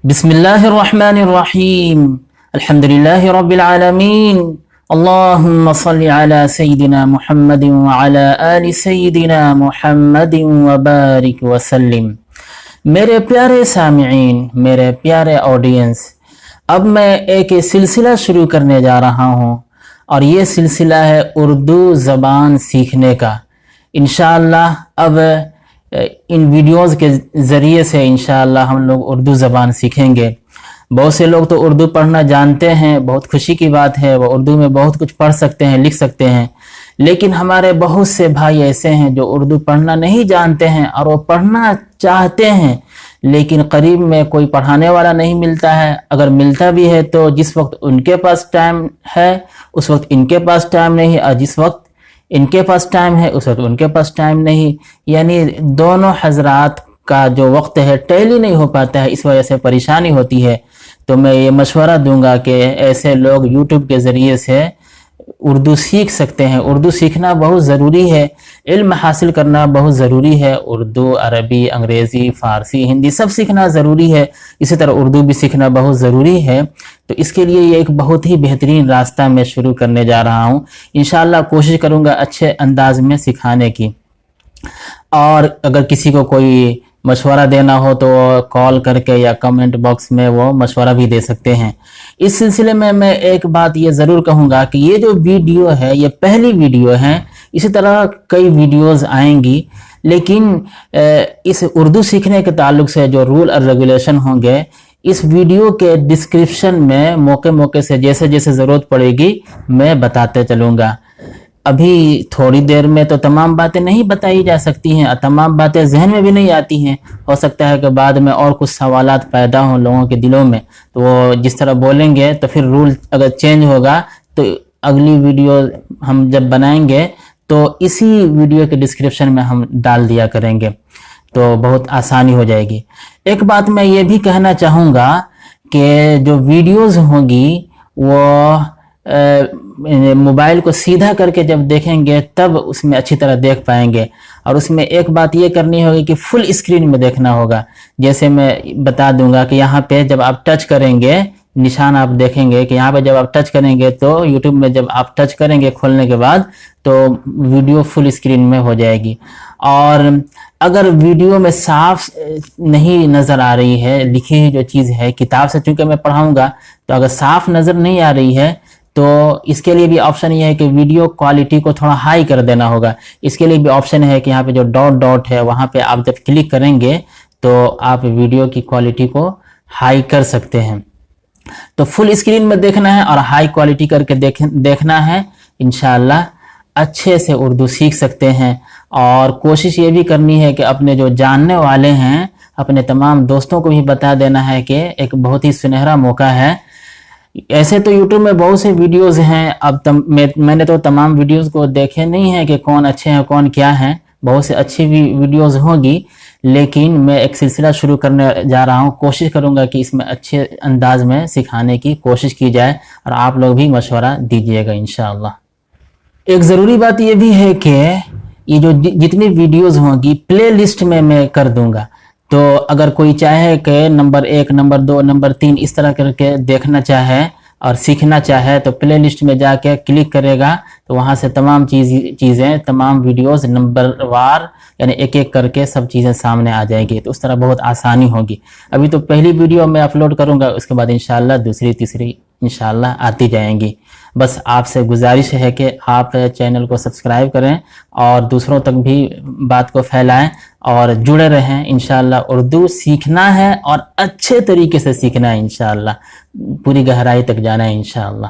بسم اللہ الرحمن الرحیم الحمد للہ رب العالمین اللہم صل علی سیدنا محمد وعلی آل سیدنا محمد وبارک وسلم۔ میرے پیارے سامعین، میرے پیارے آڈینس، اب میں ایک سلسلہ شروع کرنے جا رہا ہوں اور یہ سلسلہ ہے اردو زبان سیکھنے کا۔ انشاءاللہ اب ان ویڈیوز کے ذریعے سے انشاءاللہ ہم لوگ اردو زبان سیکھیں گے۔ بہت سے لوگ تو اردو پڑھنا جانتے ہیں، بہت خوشی کی بات ہے، وہ اردو میں بہت کچھ پڑھ سکتے ہیں، لکھ سکتے ہیں، لیکن ہمارے بہت سے بھائی ایسے ہیں جو اردو پڑھنا نہیں جانتے ہیں اور وہ پڑھنا چاہتے ہیں لیکن قریب میں کوئی پڑھانے والا نہیں ملتا ہے۔ اگر ملتا بھی ہے تو جس وقت ان کے پاس ٹائم ہے اس وقت ان کے پاس ٹائم نہیں، اور جس وقت ان کے پاس ٹائم ہے اس وقت ان کے پاس ٹائم نہیں، یعنی دونوں حضرات کا جو وقت ہے ٹیلی نہیں ہو پاتا ہے، اس وجہ سے پریشانی ہوتی ہے۔ تو میں یہ مشورہ دوں گا کہ ایسے لوگ یوٹیوب کے ذریعے سے اردو سیکھ سکتے ہیں۔ اردو سیکھنا بہت ضروری ہے، علم حاصل کرنا بہت ضروری ہے۔ اردو، عربی، انگریزی، فارسی، ہندی سب سیکھنا ضروری ہے، اسی طرح اردو بھی سیکھنا بہت ضروری ہے۔ تو اس کے لیے یہ ایک بہت ہی بہترین راستہ میں شروع کرنے جا رہا ہوں۔ انشاءاللہ کوشش کروں گا اچھے انداز میں سکھانے کی، اور اگر کسی کو کوئی مشورہ دینا ہو تو کال کر کے یا کمنٹ باکس میں وہ مشورہ بھی دے سکتے ہیں۔ اس سلسلے میں ایک بات یہ ضرور کہوں گا کہ یہ جو ویڈیو ہے یہ پہلی ویڈیو ہے، اسی طرح کئی ویڈیوز آئیں گی، لیکن اس اردو سیکھنے کے تعلق سے جو رول اور ریگولیشن ہوں گے اس ویڈیو کے ڈسکرپشن میں موقع سے جیسے جیسے ضرورت پڑے گی میں بتاتے چلوں گا۔ ابھی تھوڑی دیر میں تو تمام باتیں نہیں بتائی جا سکتی ہیں اور تمام باتیں ذہن میں بھی نہیں آتی ہیں، ہو سکتا ہے کہ بعد میں اور کچھ سوالات پیدا ہوں لوگوں کے دلوں میں، تو وہ جس طرح بولیں گے تو پھر رول اگر چینج ہوگا تو اگلی ویڈیو ہم جب بنائیں گے تو اسی ویڈیو کے ڈسکرپشن میں ہم ڈال دیا کریں گے، تو بہت آسانی ہو جائے گی۔ ایک بات میں یہ بھی کہنا چاہوں گا کہ جو ویڈیوز ہوں گی وہ موبائل کو سیدھا کر کے جب دیکھیں گے تب اس میں اچھی طرح دیکھ پائیں گے، اور اس میں ایک بات یہ کرنی ہوگی کہ فل اسکرین میں دیکھنا ہوگا۔ جیسے میں بتا دوں گا کہ یہاں پہ جب آپ ٹچ کریں گے نشان آپ دیکھیں گے کہ یہاں پہ جب آپ ٹچ کریں گے تو یوٹیوب میں جب آپ ٹچ کریں گے کھولنے کے بعد تو ویڈیو فل اسکرین میں ہو جائے گی۔ اور اگر ویڈیو میں صاف نہیں نظر آ رہی ہے لکھی ہوئی جو چیز ہے، کتاب سے چونکہ میں پڑھاؤں گا تو اگر صاف نظر نہیں آ رہی ہے تو اس کے لیے بھی آپشن یہ ہے کہ ویڈیو کوالٹی کو تھوڑا ہائی کر دینا ہوگا۔ اس کے لیے بھی آپشن ہے کہ یہاں پہ جو ڈاٹ ہے وہاں پہ آپ جب کلک کریں گے تو آپ ویڈیو کی کوالٹی کو ہائی کر سکتے ہیں۔ تو فل اسکرین میں دیکھنا ہے اور ہائی کوالٹی کر کے دیکھنا ہے، انشاءاللہ اچھے سے اردو سیکھ سکتے ہیں۔ اور کوشش یہ بھی کرنی ہے کہ اپنے جو جاننے والے ہیں اپنے تمام دوستوں کو بھی بتا دینا ہے کہ ایک بہت ہی سنہرا موقع ہے۔ ایسے تو یوٹیوب میں بہت سے ویڈیوز ہیں، اب میں نے تو تمام ویڈیوز کو دیکھے نہیں ہیں کہ کون اچھے ہیں کون کیا ہیں، بہت سے اچھی بھی ویڈیوز ہوں گی، لیکن میں ایک سلسلہ شروع کرنے جا رہا ہوں، کوشش کروں گا کہ اس میں اچھے انداز میں سکھانے کی کوشش کی جائے، اور آپ لوگ بھی مشورہ دیجیے گا انشاءاللہ۔ ایک ضروری بات یہ بھی ہے کہ یہ جو جتنی ویڈیوز ہوں گی پلے لسٹ میں کر دوں گا، تو اگر کوئی چاہے کہ نمبر 1، نمبر 2، نمبر 3 اس طرح کر کے دیکھنا چاہے اور سیکھنا چاہے تو پلے لسٹ میں جا کے کلک کرے گا تو وہاں سے تمام چیزیں تمام ویڈیوز نمبر وار یعنی ایک ایک کر کے سب چیزیں سامنے آ جائے گی، تو اس طرح بہت آسانی ہوگی۔ ابھی تو پہلی ویڈیو میں اپلوڈ کروں گا، اس کے بعد انشاءاللہ دوسری تیسری انشاءاللہ آتی جائیں گی۔ بس آپ سے گزارش ہے کہ آپ چینل کو سبسکرائب کریں اور دوسروں تک بھی بات کو پھیلائیں اور جڑے رہیں۔ انشاءاللہ اردو سیکھنا ہے اور اچھے طریقے سے سیکھنا ہے، انشاءاللہ پوری گہرائی تک جانا ہے انشاءاللہ۔